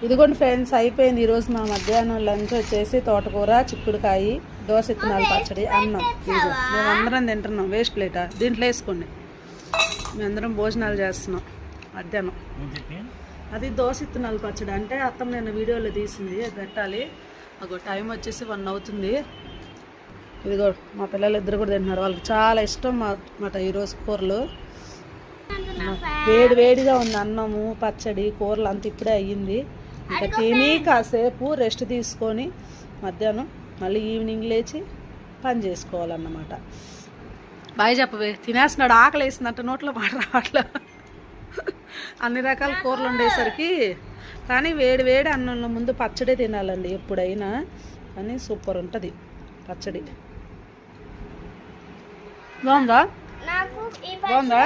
ఇదిగోండి ఫ్రెండ్స్, అయిపోయింది ఈరోజు మా మధ్యాహ్నం లంచ్ వచ్చేసి తోటకూర, చిక్కుడుకాయ, దోస ఇత్తనాల పచ్చడి, అన్నం. ఇదిగో మేమందరం తింటున్నాం. వేస్ట్ ప్లేటా దీంట్లో వేసుకోండి. మేమందరం భోజనాలు చేస్తున్నాం మధ్యాహ్నం. అది దోస ఇత్తనాల పచ్చడి అంటే అత్తమ్మ నేను వీడియోలో తీసింది, అది పెట్టాలి. అగో టైం వచ్చేసి 1 అవుతుంది. ఇదిగో మా పిల్లలు ఇద్దరు కూడా తింటున్నారు. వాళ్ళకి చాలా ఇష్టం మాట ఈరోజు కూరలు. వేడిగా ఉంది అన్నము, పచ్చడి, కూరలు అంత ఇప్పుడే అయ్యింది. ఇంకా తిని కాసేపు రెస్ట్ తీసుకొని మధ్యాహ్నం మళ్ళీ ఈవినింగ్ లేచి పని చేసుకోవాలన్నమాట. బాయ్ చెప్పవే. తినేస్తున్నాడు, ఆకలి వేసిందంట, నోట్లో మాట రావట్లే. అన్ని రకాల కూరలు ఉండేసరికి. కానీ వేడి అన్నంలో ముందు పచ్చడి తినాలండి ఎప్పుడైనా. కానీ సూపర్ ఉంటుంది పచ్చడి. బాగుందా? బాగుందా?